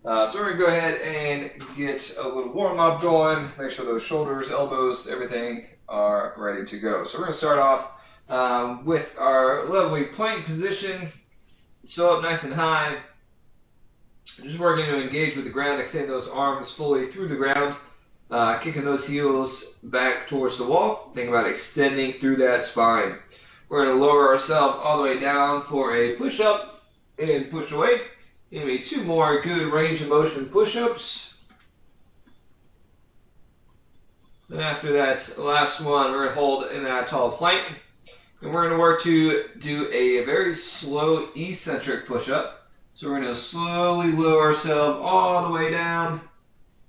So we're going to go ahead and get a little warm-up going, make sure those shoulders, elbows, everything are ready to go. So we're going to start off with our lovely plank position. So up nice and high. Just working to engage with the ground, extend those arms fully through the ground, kicking those heels back towards the wall. Think about extending through that spine. We're going to lower ourselves all the way down for a push-up and push away. Give me 2 more good range of motion push-ups. Then after that last one, we're going to hold in that tall plank. And we're going to work to do a very slow eccentric push-up. So we're going to slowly lower ourselves all the way down.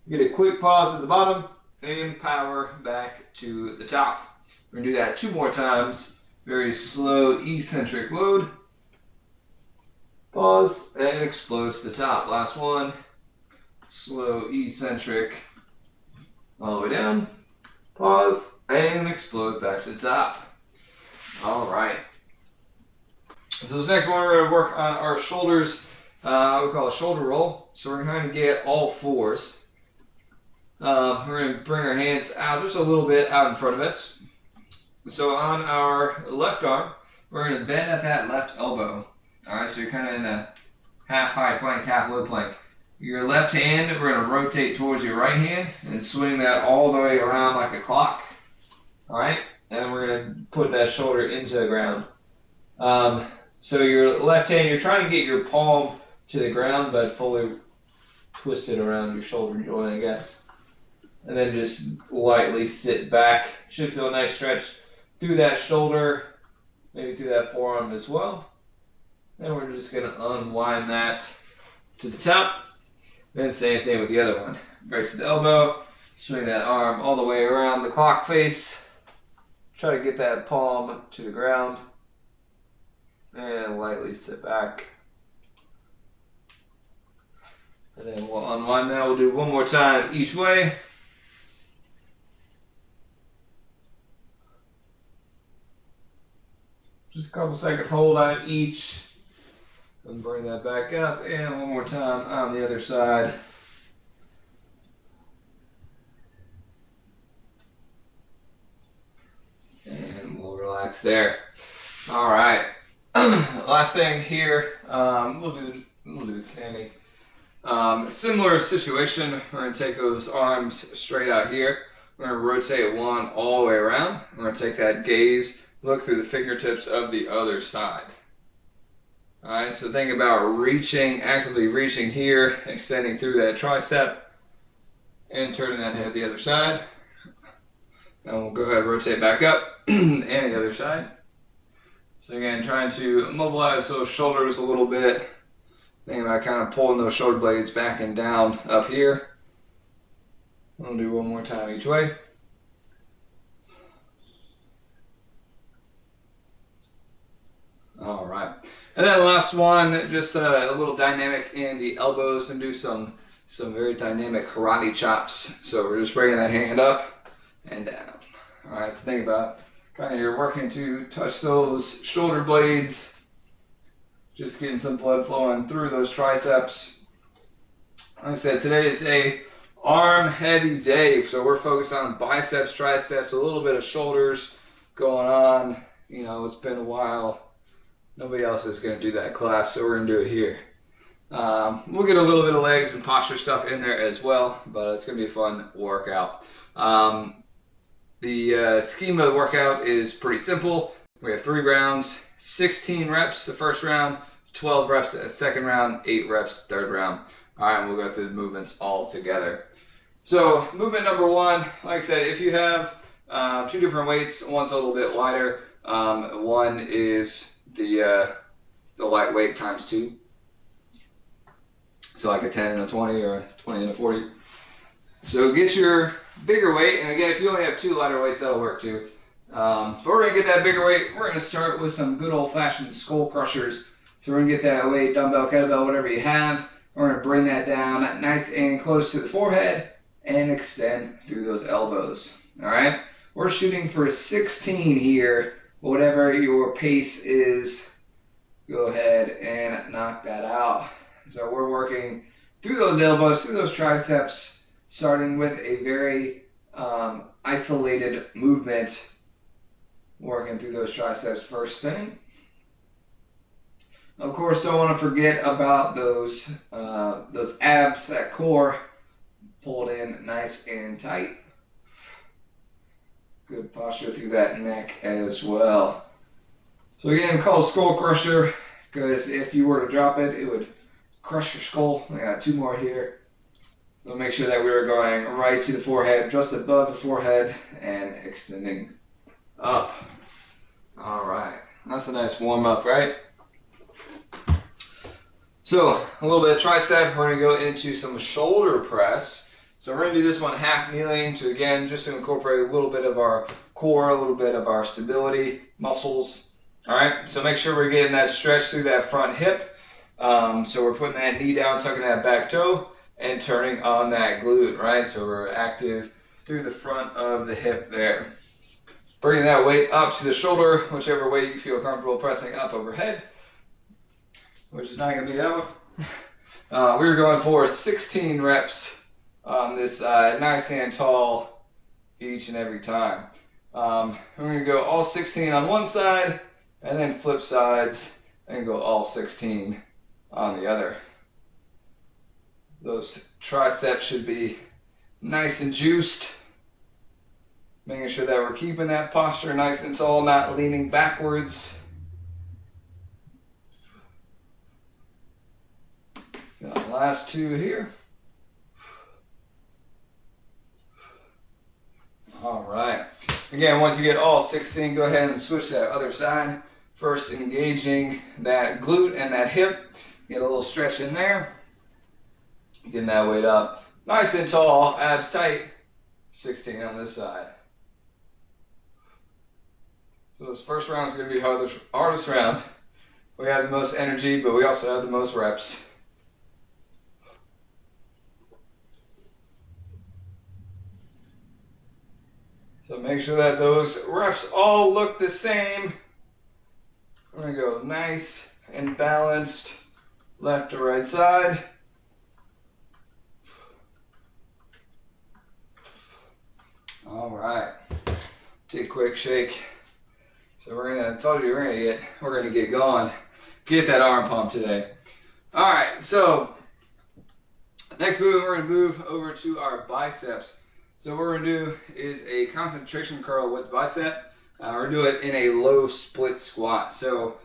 Get a quick pause at the bottom and power back to the top. We're going to do that 2 more times. Very slow eccentric load. Pause and explode to the top. Last one. Slow eccentric all the way down. Pause and explode back to the top. All right. So this next one, we're going to work on our shoulders. We call a shoulder roll. So we're going to get all 4s. We're going to bring our hands out just a little bit out in front of us. So on our left arm, we're going to bend at that left elbow. All right, so you're kind of in a half high plank, half low plank. Your left hand, we're going to rotate towards your right hand and swing that all the way around like a clock. All right, and we're going to put that shoulder into the ground. So your left hand, you're trying to get your palm to the ground, but fully twist it around your shoulder joint, I guess. And then just lightly sit back. Should feel a nice stretch through that shoulder, maybe through that forearm as well. And we're just going to unwind that to the top. Then same thing with the other one. Breaks the elbow, swing that arm all the way around the clock face. Try to get that palm to the ground. And lightly sit back. And then we'll unwind that. We'll do 1 more time each way. Just a couple second hold on each. And bring that back up, and 1 more time on the other side. And we'll relax there. All right. Last thing here, we'll do standing. Similar situation. We're going to take those arms straight out here. We're going to rotate one all the way around. We're going to take that gaze, look through the fingertips of the other side. All right, so think about reaching, actively reaching here, extending through that tricep, and turning that head the other side. And we'll go ahead and rotate back up, and the other side. So again, trying to mobilize those shoulders a little bit. Think about kind of pulling those shoulder blades back and down up here. We'll do 1 more time each way. All right. And then last one, just a little dynamic in the elbows, and do some very dynamic karate chops. So we're just bringing that hand up and down. All right, so think about kind of you're working to touch those shoulder blades, just getting some blood flowing through those triceps. Like I said, today is a arm heavy day, so we're focused on biceps, triceps, a little bit of shoulders going on. You know, it's been a while. Nobody else is going to do that class, so we're going to do it here. We'll get a little bit of legs and posture stuff in there as well, but it's going to be a fun workout. The scheme of the workout is pretty simple. We have 3 rounds, 16 reps the first round, 12 reps the second round, 8 reps the third round. All right, and we'll go through the movements all together. So movement number 1, like I said, if you have 2 different weights, one's a little bit lighter, one is the lightweight times 2. So like a 10 and a 20 or a 20 and a 40. So get your bigger weight, and again, if you only have 2 lighter weights, that'll work too. But we're going to get that bigger weight. We're going to start with some good old-fashioned skull crushers. So we're going to get that weight, dumbbell, kettlebell, whatever you have. We're going to bring that down nice and close to the forehead and extend through those elbows. All right? We're shooting for 16 here. Whatever your pace is, go ahead and knock that out. So we're working through those elbows, through those triceps, starting with a very isolated movement, working through those triceps first thing. Of course, don't want to forget about those abs, that core pulled in nice and tight. Good posture through that neck as well. So again, called skull crusher because if you were to drop it, it would crush your skull. I got two more here. So make sure that we are going right to the forehead, just above the forehead, and extending up. All right, that's a nice warm up, right? So a little bit of tricep. We're gonna go into some shoulder press. So we're gonna do this one half kneeling to, again, just to incorporate a little bit of our core, a little bit of our stability muscles. All right, so make sure we're getting that stretch through that front hip. So we're putting that knee down, tucking that back toe, and turning on that glute, right? So we're active through the front of the hip there. Bringing that weight up to the shoulder, whichever way you feel comfortable pressing up overhead, which is not going to be that one. We're going for 16 reps on this side, nice and tall each and every time. We're going to go all 16 on one side, and then flip sides, and go all 16 on the other. Those triceps should be nice and juiced. Making sure that we're keeping that posture nice and tall, not leaning backwards. Got the last two here. All right. Again, once you get all 16, go ahead and switch to that other side. First, engaging that glute and that hip. Get a little stretch in there. Getting that weight up. Nice and tall, abs tight. 16 on this side. So this first round is going to be hardest round. We have the most energy, but we also have the most reps. So make sure that those reps all look the same. We're going to go nice and balanced, left to right side. All right. Take a quick shake. So we're gonna get going. Get that arm pump today. All right. So next move, we're gonna move over to our biceps. So what we're gonna do is a concentration curl with bicep. We're gonna do it in a low split squat. So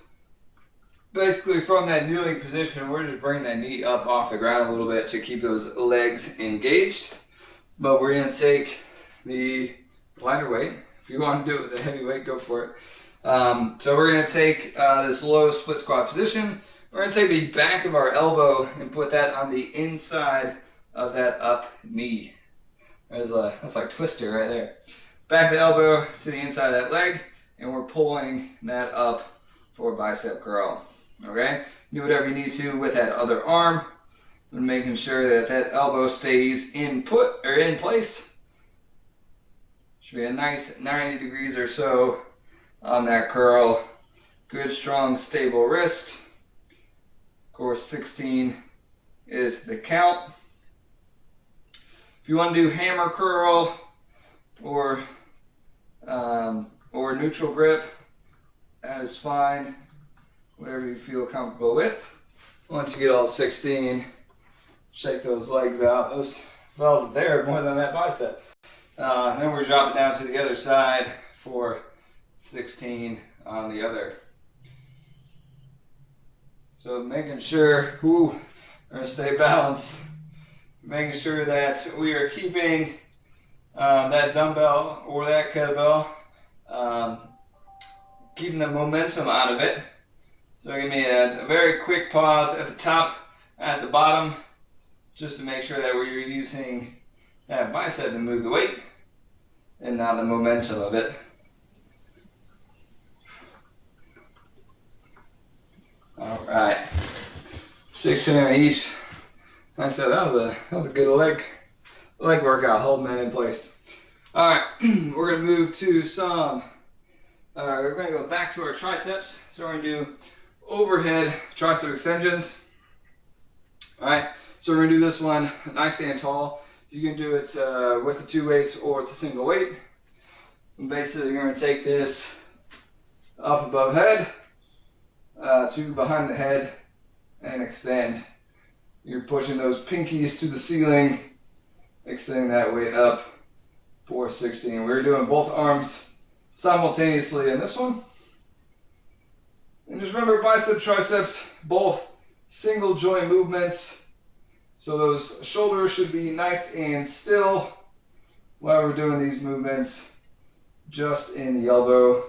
basically from that kneeling position, we're just bringing that knee up off the ground a little bit to keep those legs engaged. But we're gonna take the lighter weight. If you want to do it with a heavy weight, go for it. So we're going to take this low split squat position. We're going to take the back of our elbow and put that on the inside of that up knee. That's like twister right there. Back of the elbow to the inside of that leg, and we're pulling that up for a bicep curl. Okay? Do whatever you need to with that other arm, and making sure that that elbow stays in place. Should be a nice 90 degrees or so on that curl. Good, strong, stable wrist. Of course, 16 is the count. If you want to do hammer curl or neutral grip, that is fine. Whatever you feel comfortable with. Once you get all 16, shake those legs out. Those felt there more than that bicep. Then we're dropping down to the other side for 16 on the other. So making sure, we're going to stay balanced. Making sure that we are keeping that dumbbell or that kettlebell, keeping the momentum out of it. So give me a very quick pause at the top, at the bottom, just to make sure that we're using that bicep to move the weight and not the momentum of it. All right, 16 on each. Like I said, that was a good leg workout, holding that in place. All right, we're gonna move to some. We're gonna go back to our triceps. So we're gonna do overhead tricep extensions. All right. So we're going to do this one nice and tall. You can do it with the 2 weights or with a single weight. And basically, you're going to take this up above head to behind the head and extend. You're pushing those pinkies to the ceiling, extending that weight up for 16. We're doing both arms simultaneously in this one. And just remember, bicep, triceps, both single joint movements. So those shoulders should be nice and still while we're doing these movements, just in the elbow.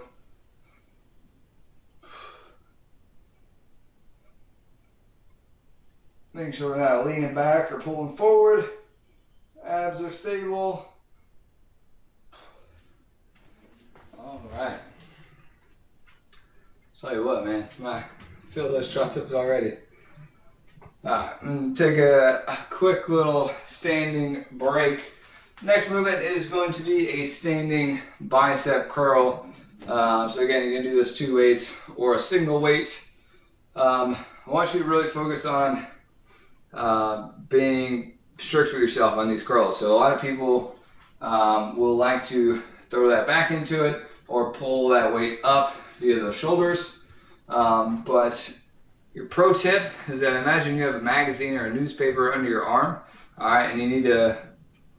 Making sure we're not leaning back or pulling forward. Abs are stable. All right. Tell you what, man, I feel those triceps already. All right, I'm gonna take a quick little standing break. Next movement is going to be a standing bicep curl. So again, you can do this 2 weights or a single weight. I want you to really focus on being strict with yourself on these curls. So a lot of people will like to throw that back into it or pull that weight up via the shoulders. But your pro tip is that imagine you have a magazine or a newspaper under your arm, all right, and you need to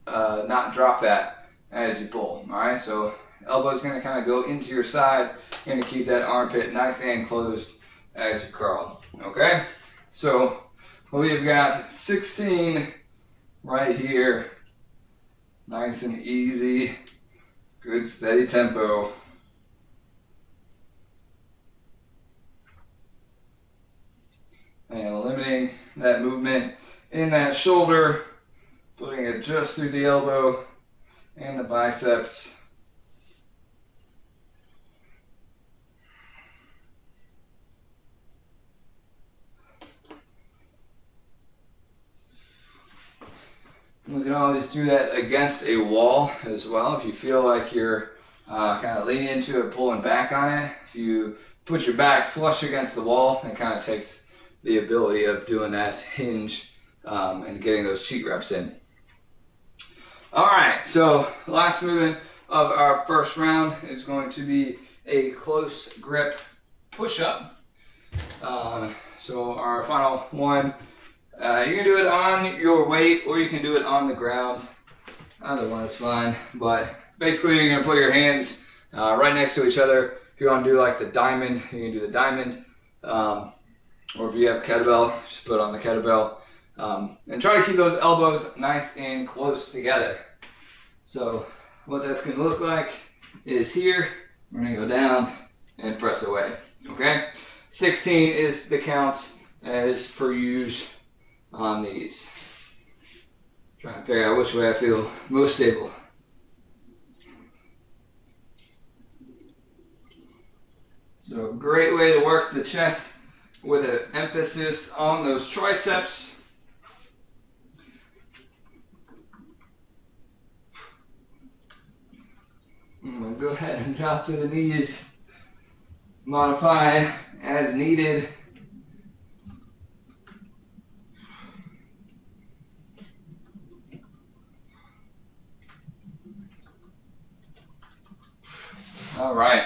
not drop that as you pull, all right? So elbow's gonna kind of go into your side and to keep that armpit nice and closed as you curl, okay? So we've got 16 right here, nice and easy, good steady tempo. And limiting that movement in that shoulder, putting it just through the elbow and the biceps. You can always do that against a wall as well. If you feel like you're kind of leaning into it, pulling back on it, if you put your back flush against the wall, it kind of takes the ability of doing that hinge and getting those cheat reps in. All right, so last movement of our first round is going to be a close grip push-up. So our final one, you can do it on your weight or you can do it on the ground. Either one is fine, but basically you're going to put your hands right next to each other. If you want to do like the diamond, you can do the diamond. Or if you have a kettlebell, just put it on the kettlebell. And try to keep those elbows nice and close together. So what that's going to look like is here. We're going to go down and press away. Okay? 16 is the count as per usual on these. Trying to figure out which way I feel most stable. So a great way to work the chest with an emphasis on those triceps. I'm going to go ahead and drop to the knees. Modify as needed. All right.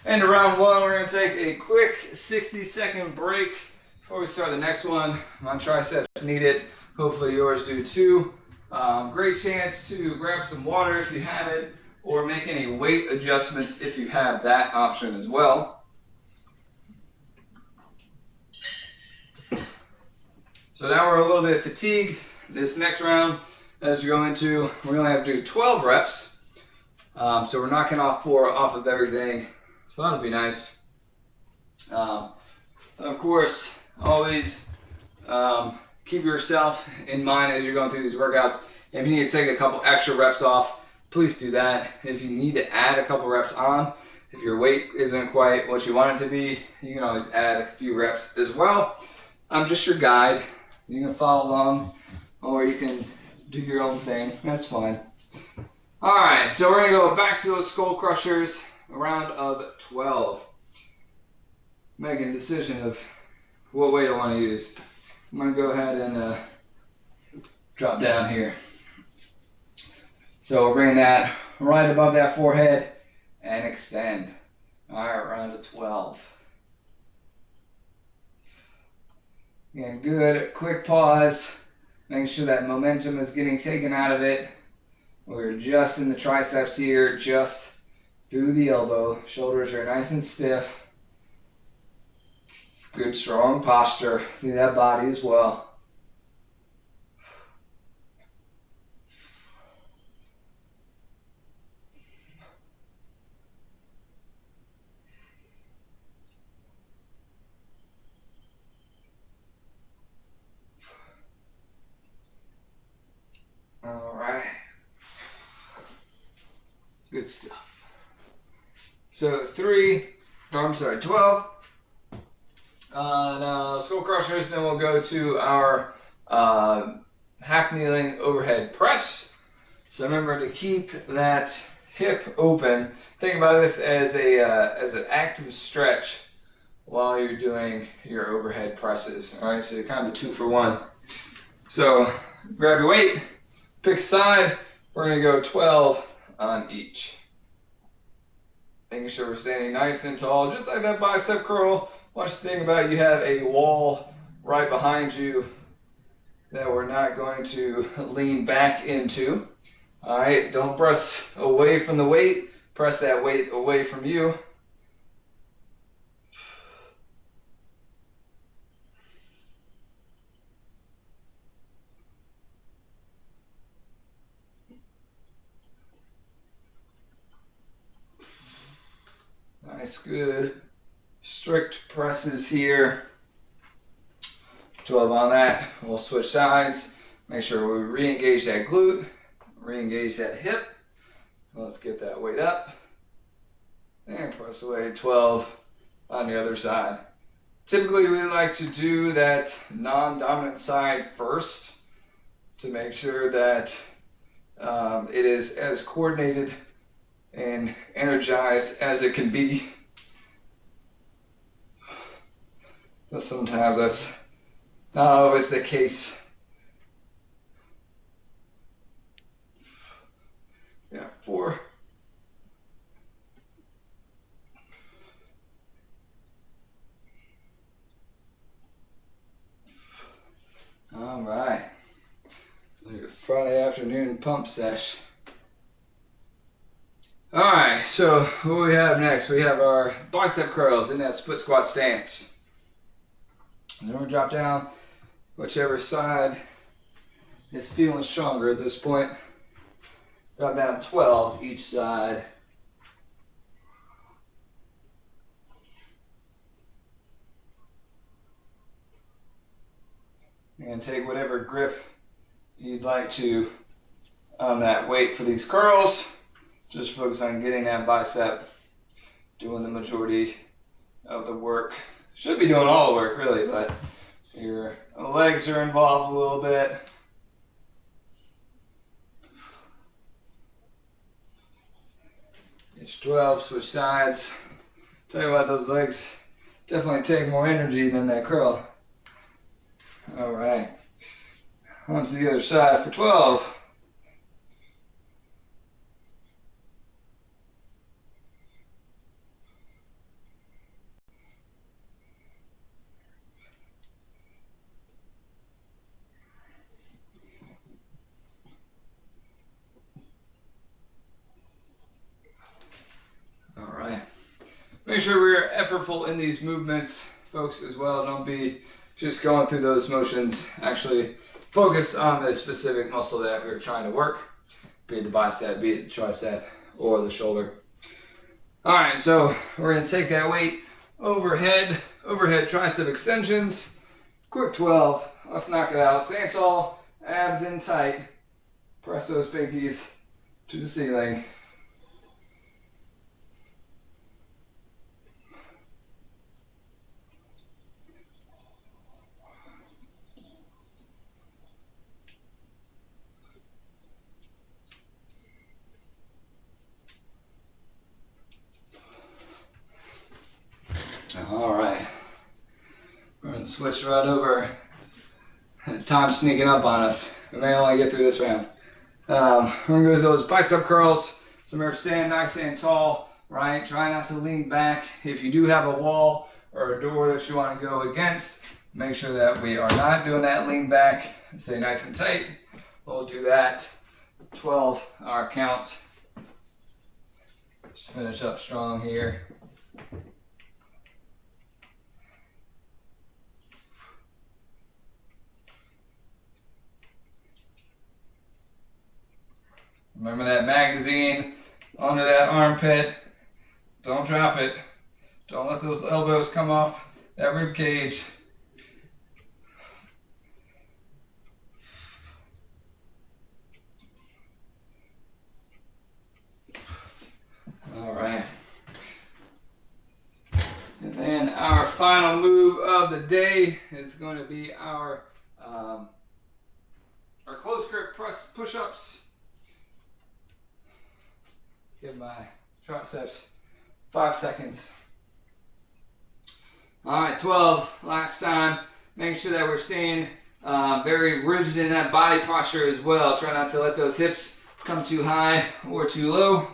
And to round one, we're going to take a quick 60-second break before we start the next one. My triceps need it. Hopefully yours do too. Great chance to grab some water if you have it, or make any weight adjustments if you have that option as well. So now we're a little bit fatigued. This next round, as you're going to, we're going to have to do 12 reps. So we're knocking off 4 off of everything. So that'll be nice. Of course, always keep yourself in mind as you're going through these workouts. If you need to take a couple extra reps off, please do that. If you need to add a couple reps on, if your weight isn't quite what you want it to be, you can always add a few reps as well. I'm just your guide. You can follow along, or you can do your own thing. That's fine. All right, so we're going to go back to those skull crushers. A round of 12. Making a decision of what weight I want to use. I'm going to go ahead and drop down here. So we're bringing that right above that forehead and extend. All right, round to 12. Again, good, quick pause. Making sure that momentum is getting taken out of it. We're just in the triceps here, just through the elbow. Shoulders are nice and stiff. Good, strong posture through that body as well. All right. Good stuff. So 12. Now skull crushers, then we'll go to our half kneeling overhead press. So remember to keep that hip open. Think about this as an active stretch while you're doing your overhead presses. All right, so kind of a 2-for-1. So grab your weight, pick a side. We're going to go 12 on each. Making sure we're standing nice and tall, just like that bicep curl. Want you to think about you have a wall right behind you that we're not going to lean back into. All right, don't press away from the weight. Press that weight away from you. Nice, good, strict presses here. 12 on that. We'll switch sides. Make sure we re-engage that glute, re-engage that hip. Let's get that weight up. And press away 12 on the other side. Typically, we like to do that non-dominant side first to make sure that it is as coordinated and energized as it can be. But sometimes that's not always the case. Yeah, 4. All right. Friday afternoon pump sesh. All right, so what do we have next? We have our bicep curls in that split squat stance. And then we'll drop down whichever side is feeling stronger at this point. Drop down 12 each side. And take whatever grip you'd like to on that weight for these curls. Just focus on getting that bicep, doing the majority of the work. Should be doing all the work really, but your legs are involved a little bit. Each 12, switch sides. Tell you what, those legs definitely take more energy than that curl. All right, on to the other side for 12. All right, make sure we're effortful in these movements, folks, as well. Don't be just going through those motions. Actually focus on the specific muscle that we're trying to work, be it the bicep, be it the tricep, or the shoulder. All right, so we're going to take that weight overhead tricep extensions. Quick 12. Let's knock it out. Stand tall, abs in tight. Press those pinkies to the ceiling. All right, we're going to switch right over. Time sneaking up on us. We may only get through this round. We're going to go to those bicep curls. So remember, stand nice and tall, right? Try not to lean back. If you do have a wall or a door that you want to go against, make sure that we are not doing that lean back. Stay nice and tight. We'll do that 12-hour count. Just finish up strong here. Remember that magazine under that armpit. Don't drop it. Don't let those elbows come off that rib cage. All right. And then our final move of the day is going to be our close grip press push-ups. Give my triceps 5 seconds. All right, 12, last time. Make sure that we're staying very rigid in that body posture as well. Try not to let those hips come too high or too low.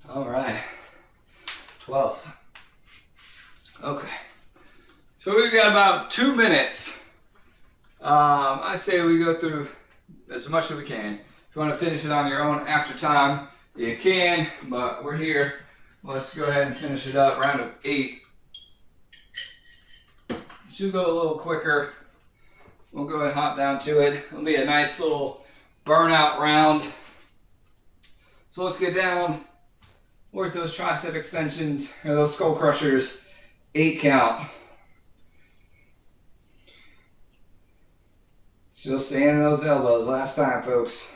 All right, 12. Okay, so we've got about 2 minutes. I say we go through as much as we can. If you want to finish it on your own after time, you can, but we're here. Let's go ahead and finish it up. Round of 8. Should go a little quicker. We'll go ahead and hop down to it. It'll be a nice little burnout round. So let's get down. Work those tricep extensions or those skull crushers. 8 count. Still staying in those elbows. Last time, folks.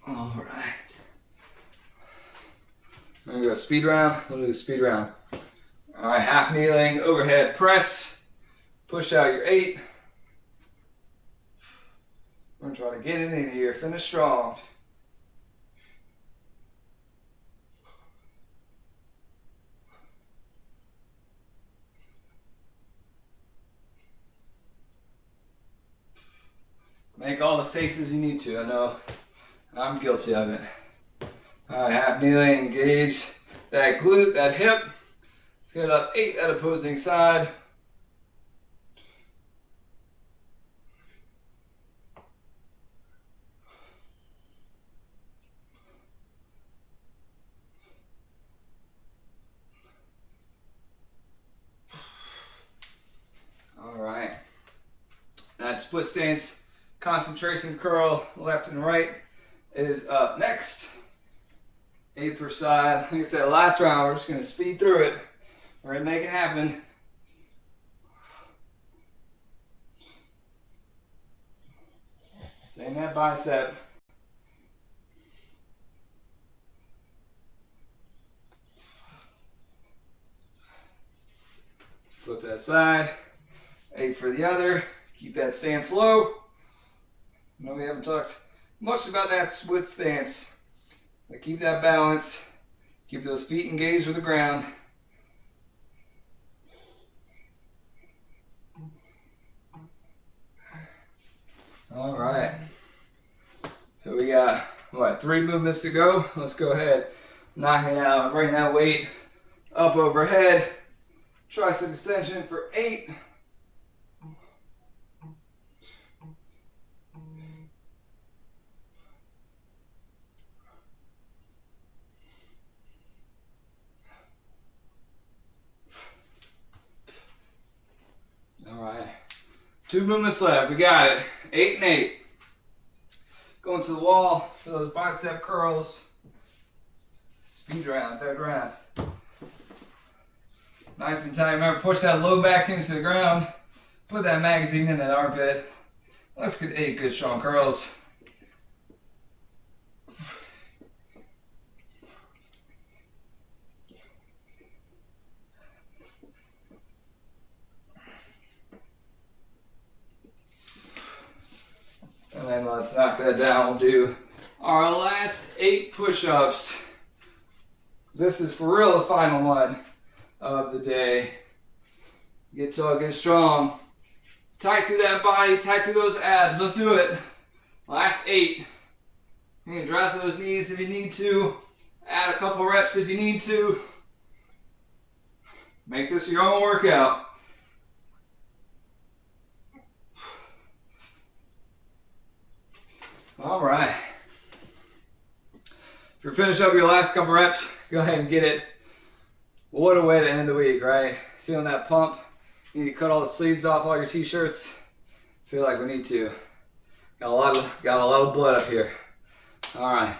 All right. We're gonna go speed round. We'll do speed round. All right, half kneeling, overhead press. Push out your 8. We're gonna try to get it in here. Finish strong. Make all the faces you need to. I know I'm guilty of it. All right, half kneeling, engage that glute, that hip. Let's get up 8 at opposing side. All right. That split stance concentration curl, left and right, is up next. 8 per side. Like I said, last round, we're just going to speed through it. We're going to make it happen. Stay in that bicep. Flip that side. 8 for the other. Keep that stance low. I know we haven't talked much about that split stance. But keep that balance. Keep those feet engaged with the ground. All right. So we got, what, 3 movements to go? Let's go ahead. Knock it out. Bring that weight up overhead. Tricep extension for 8. All right. 2 movements left. We got it. 8 and 8. Going to the wall for those bicep curls. Speed round, 3rd round. Nice and tight. Remember, push that low back into the ground. Put that magazine in that armpit. Let's get 8 good strong curls. And then let's knock that down. We'll do our last 8 push-ups. This is for real the final one of the day. Get tall, get strong. Tight through that body, tight through those abs. Let's do it. Last 8. You can drop to those knees if you need to. Add a couple reps if you need to. Make this your own workout. All right. If you're finished up your last couple reps, go ahead and get it. What a way to end the week, right? Feeling that pump? You need to cut all the sleeves off all your t-shirts. Feel like we need to. Got a lot of blood up here. All right.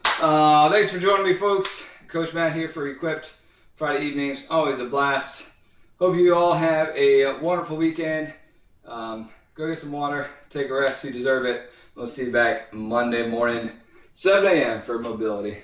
Thanks for joining me, folks. Coach Matt here for Equipped Friday evenings. Always a blast. Hope you all have a wonderful weekend. Go get some water. Take a rest. You deserve it. We'll see you back Monday morning, 7 a.m. for mobility.